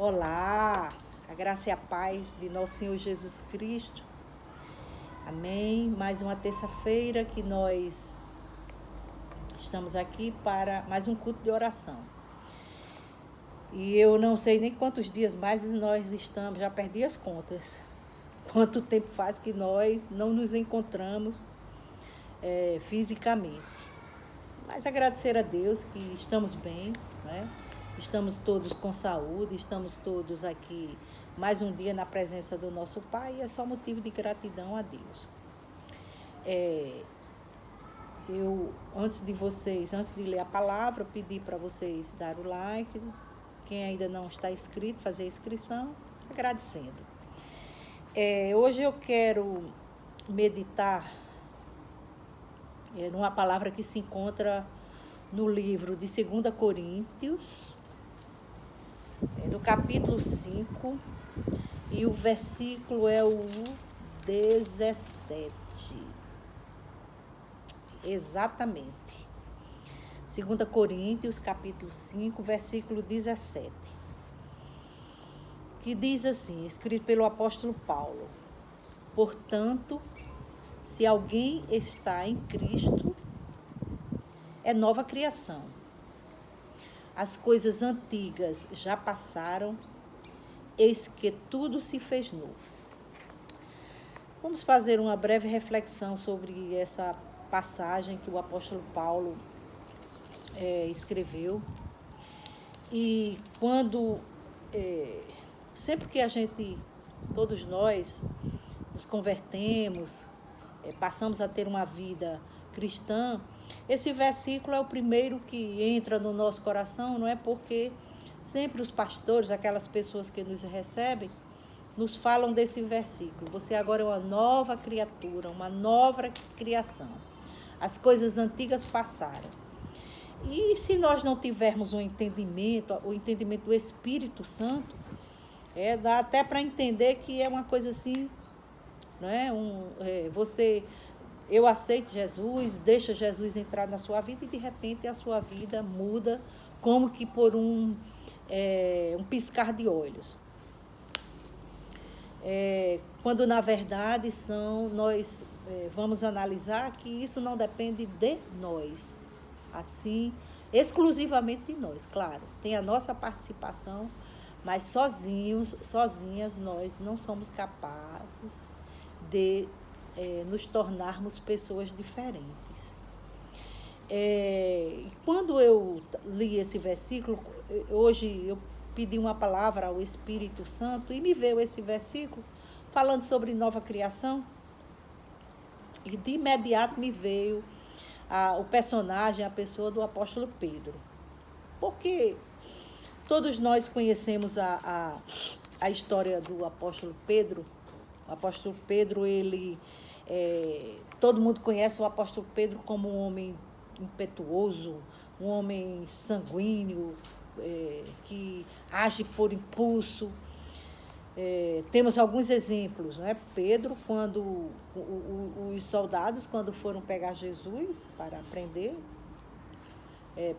Olá, a graça e a paz de nosso Senhor Jesus Cristo. Amém. Mais uma terça-feira que nós estamos aqui para mais um culto de oração. E eu não sei nem quantos dias mais nós estamos, já perdi as contas. Quanto tempo faz que nós não nos encontramos fisicamente. Mas agradecer a Deus que estamos bem, né? Estamos todos com saúde, estamos todos aqui mais um dia na presença do nosso Pai e é só motivo de gratidão a Deus. Eu, antes de ler a palavra, pedi para vocês dar o like, quem ainda não está inscrito, fazer a inscrição, agradecendo. Hoje eu quero meditar numa palavra que se encontra no livro de 2 Coríntios, no capítulo 5, e o versículo é o 17. Exatamente. 2 Coríntios, capítulo 5, versículo 17. Que diz assim, escrito pelo apóstolo Paulo: portanto, se alguém está em Cristo, é nova criação. As coisas antigas já passaram, eis que tudo se fez novo. Vamos fazer uma breve reflexão sobre essa passagem que o apóstolo Paulo escreveu. E sempre que todos nós nos convertemos, passamos a ter uma vida cristã, esse versículo é o primeiro que entra no nosso coração, não é? Porque sempre os pastores, aquelas pessoas que nos recebem, nos falam desse versículo. Você agora é uma nova criatura, uma nova criação. As coisas antigas passaram. E se nós não tivermos o entendimento do Espírito Santo, dá até para entender que é uma coisa assim, não é? Eu aceito Jesus, deixa Jesus entrar na sua vida e de repente a sua vida muda como que por um piscar de olhos. Quando na verdade nós vamos analisar que isso não depende de nós, assim, exclusivamente de nós, claro, tem a nossa participação, mas sozinhas nós não somos capazes de nos tornarmos pessoas diferentes. Quando eu li esse versículo, hoje eu pedi uma palavra ao Espírito Santo e me veio esse versículo falando sobre nova criação, e de imediato me veio o personagem, a pessoa do apóstolo Pedro, porque todos nós conhecemos a história do apóstolo Pedro. O apóstolo Pedro, todo mundo conhece o apóstolo Pedro como um homem impetuoso, um homem sanguíneo, que age por impulso. Temos alguns exemplos, não é? Pedro, quando os soldados, quando foram pegar Jesus para prender,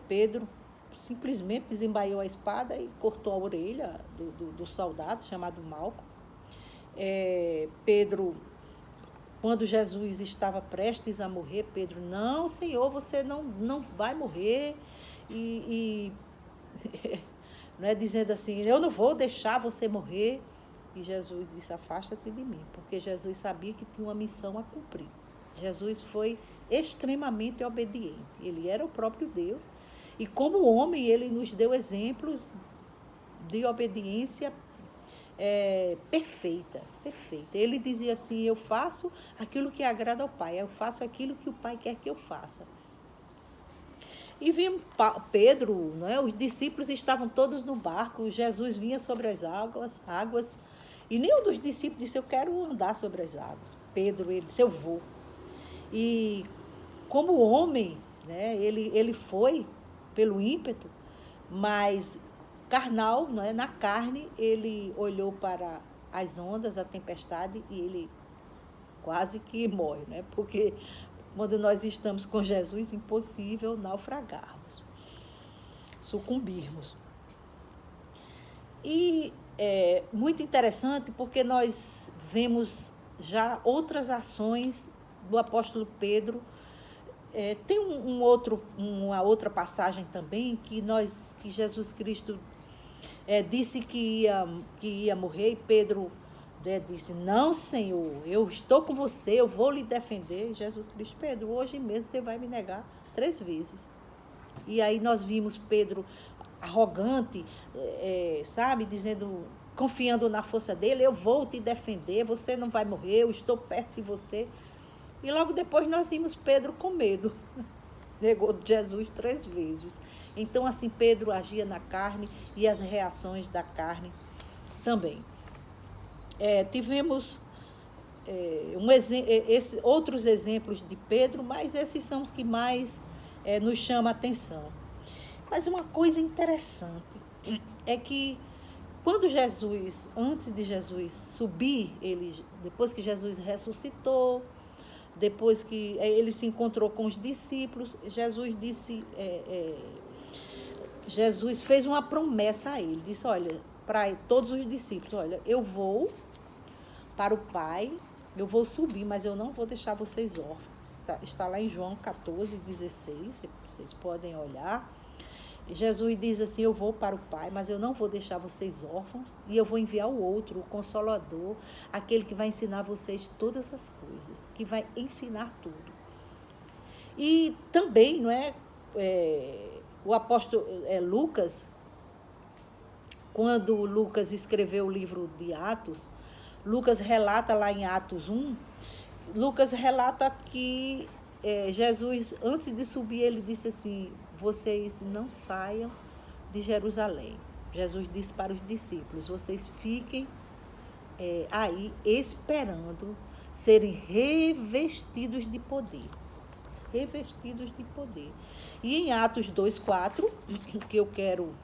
Pedro simplesmente desembaiou a espada e cortou a orelha do soldado chamado Malco. Pedro, quando Jesus estava prestes a morrer, Pedro: não, Senhor, você não vai morrer. Não é, dizendo assim: eu não vou deixar você morrer. E Jesus disse: afasta-te de mim, porque Jesus sabia que tinha uma missão a cumprir. Jesus foi extremamente obediente, ele era o próprio Deus, e como homem ele nos deu exemplos de obediência perfeita. Ele dizia assim: eu faço aquilo que agrada ao Pai, eu faço aquilo que o Pai quer que eu faça. E vinha Pedro, não é? Os discípulos estavam todos no barco, Jesus vinha sobre as águas, e nenhum dos discípulos disse: eu quero andar sobre as águas. Pedro, ele disse: eu vou. E como homem, né, ele foi pelo ímpeto, mas carnal, não é? Na carne, ele olhou para as ondas, a tempestade, e ele quase que morre, né? Porque quando nós estamos com Jesus, impossível naufragarmos, sucumbirmos. E é muito interessante porque nós vemos já outras ações do apóstolo Pedro. Tem uma outra passagem também que Jesus Cristo disse que ia morrer, e Pedro disse: não, Senhor, eu estou com você, eu vou lhe defender. Jesus Cristo: Pedro, hoje mesmo você vai me negar 3 vezes. E aí nós vimos Pedro arrogante, sabe, dizendo, confiando na força dele: eu vou te defender, você não vai morrer, eu estou perto de você. E logo depois nós vimos Pedro com medo, negou Jesus 3 vezes. Então, assim, Pedro agia na carne e as reações da carne também. Tivemos outros exemplos de Pedro, mas esses são os que mais nos chamam a atenção. Mas uma coisa interessante é que quando Jesus, antes de Jesus subir, depois que Jesus ressuscitou, depois que ele se encontrou com os discípulos, Jesus fez uma promessa a ele, disse: olha, para todos os discípulos: olha, eu vou para o Pai, eu vou subir, mas eu não vou deixar vocês órfãos. Está lá em João 14:16, vocês podem olhar. Jesus diz assim: eu vou para o Pai, mas eu não vou deixar vocês órfãos, e eu vou enviar o outro, o Consolador, aquele que vai ensinar vocês todas as coisas, que vai ensinar tudo. E também, não é, o apóstolo Lucas, quando Lucas escreveu o livro de Atos, Lucas relata lá em Atos 1, Lucas relata que Jesus, antes de subir, ele disse assim: vocês não saiam de Jerusalém. Jesus disse para os discípulos: vocês fiquem aí esperando serem revestidos de poder. Revestidos de poder. E em Atos 2:4, que eu quero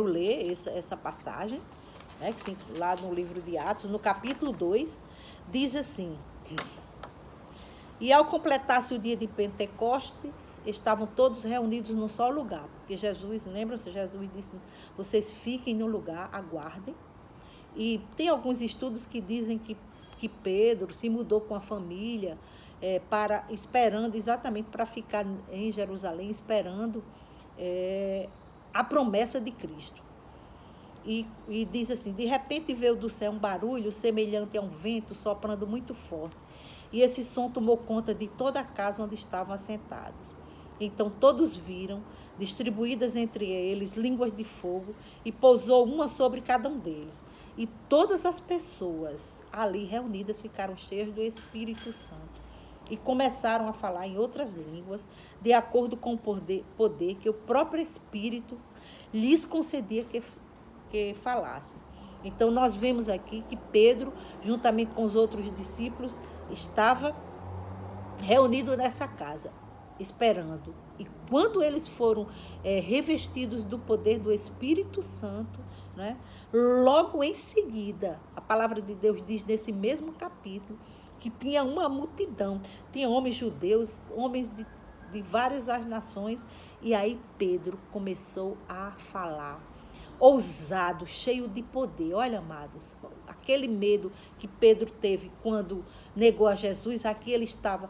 ler essa passagem, né, lá no livro de Atos, no capítulo 2, diz assim: e ao completar-se o dia de Pentecostes, estavam todos reunidos num só lugar, porque Jesus, lembra-se, Jesus disse: vocês fiquem no lugar, aguardem. E tem alguns estudos que dizem que Pedro se mudou com a família, esperando exatamente para ficar em Jerusalém, esperando a promessa de Cristo. E diz assim: de repente veio do céu um barulho semelhante a um vento soprando muito forte, e esse som tomou conta de toda a casa onde estavam assentados. Então todos viram, distribuídas entre eles, línguas de fogo, e pousou uma sobre cada um deles. E todas as pessoas ali reunidas ficaram cheias do Espírito Santo e começaram a falar em outras línguas, de acordo com o poder que o próprio Espírito lhes concedia que falassem. Então nós vemos aqui que Pedro, juntamente com os outros discípulos, estava reunido nessa casa, esperando. E quando eles foram revestidos do poder do Espírito Santo, né, logo em seguida, a palavra de Deus diz nesse mesmo capítulo que tinha uma multidão, tinha homens judeus, homens de várias as nações, e aí Pedro começou a falar, ousado, cheio de poder. Olha, amados, aquele medo que Pedro teve quando negou a Jesus, aqui ele estava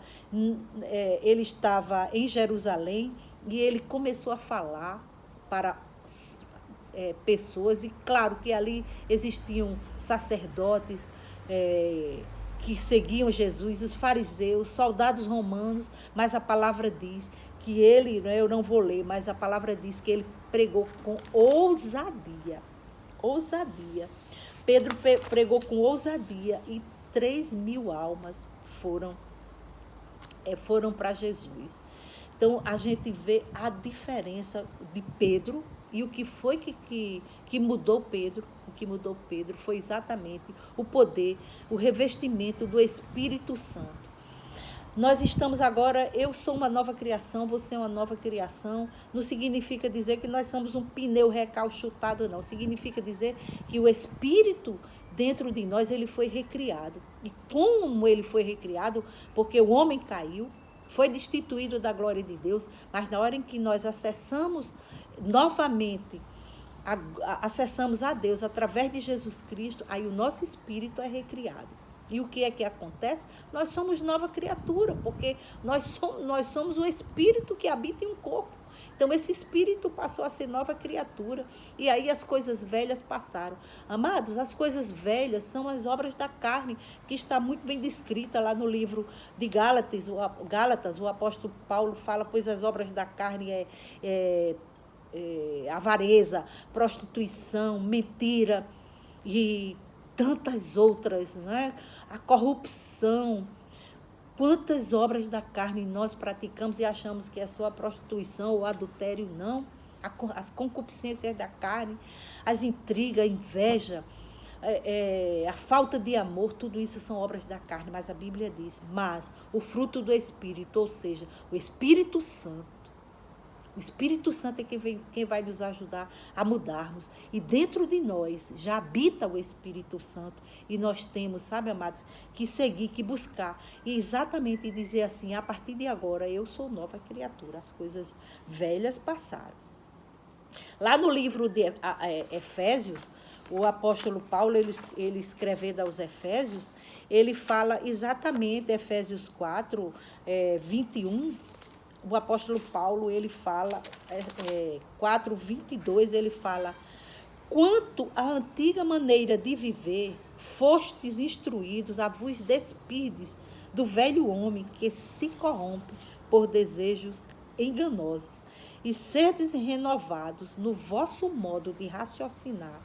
em Jerusalém, e ele começou a falar para pessoas, e claro que ali existiam sacerdotes que seguiam Jesus, os fariseus, soldados romanos, mas a palavra diz que ele, eu não vou ler, mas a palavra diz que ele pregou com ousadia. Ousadia. Pedro pregou com ousadia, e 3.000 almas foram para Jesus. Então, a gente vê a diferença de Pedro, e o que foi que mudou Pedro. O que mudou Pedro foi exatamente o poder, o revestimento do Espírito Santo. Nós estamos agora, eu sou uma nova criação, você é uma nova criação. Não significa dizer que nós somos um pneu recalchutado, não. Significa dizer que o Espírito dentro de nós, ele foi recriado. E como ele foi recriado? Porque o homem caiu, foi destituído da glória de Deus, mas na hora em que nós acessamos novamente acessamos a Deus através de Jesus Cristo, aí o nosso espírito é recriado. E o que é que acontece? Nós somos nova criatura, porque nós somos o espírito que habita em um corpo. Então, esse espírito passou a ser nova criatura. E aí as coisas velhas passaram. Amados, as coisas velhas são as obras da carne, que está muito bem descrita lá no livro de Gálatas. O apóstolo Paulo fala, pois as obras da carne avareza, prostituição, mentira e tantas outras, né? A corrupção. Quantas obras da carne nós praticamos e achamos que é só a prostituição ou adultério? Não. As concupiscências da carne, as intrigas, a inveja, a falta de amor, tudo isso são obras da carne. Mas a Bíblia diz, mas o fruto do Espírito, ou seja, o Espírito Santo, o Espírito Santo é quem vai nos ajudar a mudarmos. E dentro de nós já habita o Espírito Santo. E nós temos, sabe, amados, que seguir, que buscar. E exatamente dizer assim, a partir de agora eu sou nova criatura. As coisas velhas passaram. Lá no livro de Efésios, o apóstolo Paulo, ele escrevendo aos Efésios, ele fala exatamente, Efésios 4, 21, o apóstolo Paulo, ele fala, 4:22, ele fala, quanto à antiga maneira de viver, fostes instruídos a vos despirdes do velho homem que se corrompe por desejos enganosos, e serdes renovados no vosso modo de raciocinar,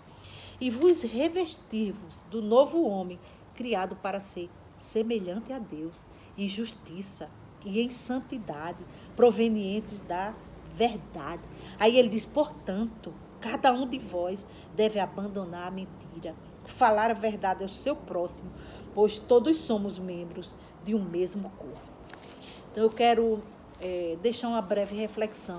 e vos revestirvos do novo homem, criado para ser semelhante a Deus, em justiça e em santidade, provenientes da verdade. Aí ele diz, portanto, cada um de vós deve abandonar a mentira, falar a verdade ao seu próximo, pois todos somos membros de um mesmo corpo. Então eu quero deixar uma breve reflexão.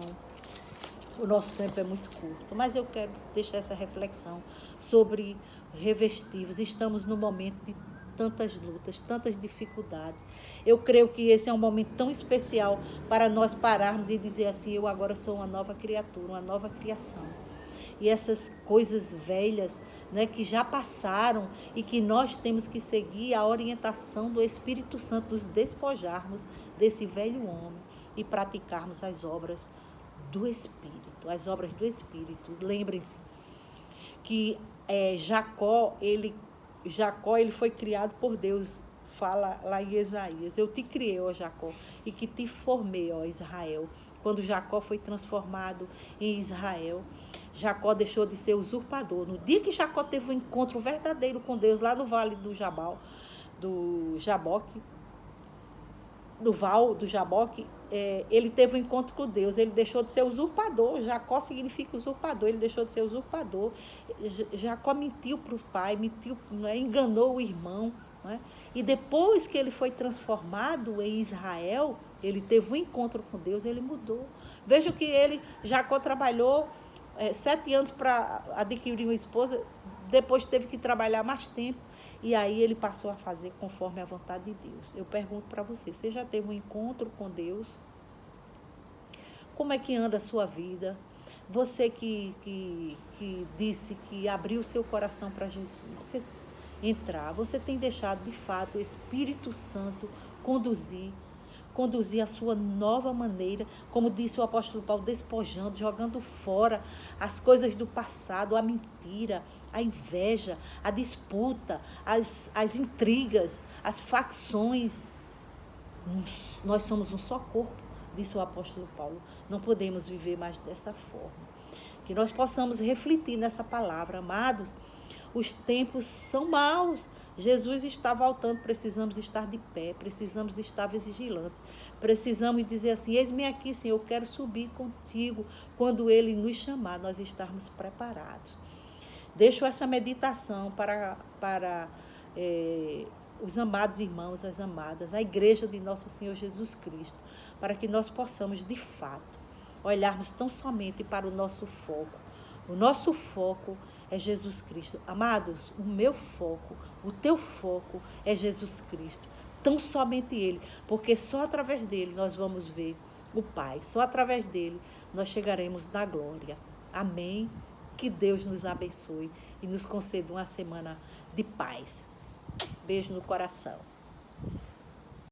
O nosso tempo é muito curto, mas eu quero deixar essa reflexão sobre revestivos. Estamos num momento de tantas lutas, tantas dificuldades. Eu creio que esse é um momento tão especial para nós pararmos e dizer assim, eu agora sou uma nova criatura, uma nova criação. E essas coisas velhas, né, que já passaram e que nós temos que seguir a orientação do Espírito Santo, nos despojarmos desse velho homem e praticarmos as obras do Espírito, as obras do Espírito. Lembrem-se que Jacó, ele foi criado por Deus, fala lá em Isaías, eu te criei, ó Jacó, e que te formei, ó Israel. Quando Jacó foi transformado em Israel, Jacó deixou de ser usurpador. No dia que Jacó teve um encontro verdadeiro com Deus, lá no vale do Jaboque, do Val do Jaboque, ele teve um encontro com Deus, ele deixou de ser usurpador. Jacó significa usurpador, ele deixou de ser usurpador. Jacó mentiu para o pai, enganou o irmão, né? E depois que ele foi transformado em Israel, ele teve um encontro com Deus, ele mudou. Veja que Jacó trabalhou 7 anos para adquirir uma esposa, depois teve que trabalhar mais tempo. E aí ele passou a fazer conforme a vontade de Deus. Eu pergunto para você já teve um encontro com Deus? Como é que anda a sua vida? Você que disse que abriu o seu coração para Jesus entrar, você tem deixado de fato o Espírito Santo conduzir a sua nova maneira, como disse o apóstolo Paulo, despojando, jogando fora as coisas do passado, a mentira, a inveja, a disputa, as intrigas, as facções. Nós somos um só corpo, disse o apóstolo Paulo. Não podemos viver mais dessa forma. Que nós possamos refletir nessa palavra, amados. Os tempos são maus. Jesus está voltando, precisamos estar de pé, precisamos estar vigilantes, precisamos dizer assim, eis-me aqui, Senhor, eu quero subir contigo, quando Ele nos chamar, nós estarmos preparados. Deixo essa meditação para os amados irmãos, as amadas, a igreja de nosso Senhor Jesus Cristo, para que nós possamos, de fato, olharmos tão somente para o nosso foco. O nosso foco é Jesus Cristo. Amados, o meu foco, o teu foco é Jesus Cristo. Tão somente Ele, porque só através dele nós vamos ver o Pai. Só através dele nós chegaremos na glória. Amém Que Deus nos abençoe e nos conceda uma semana de paz. Beijo no coração.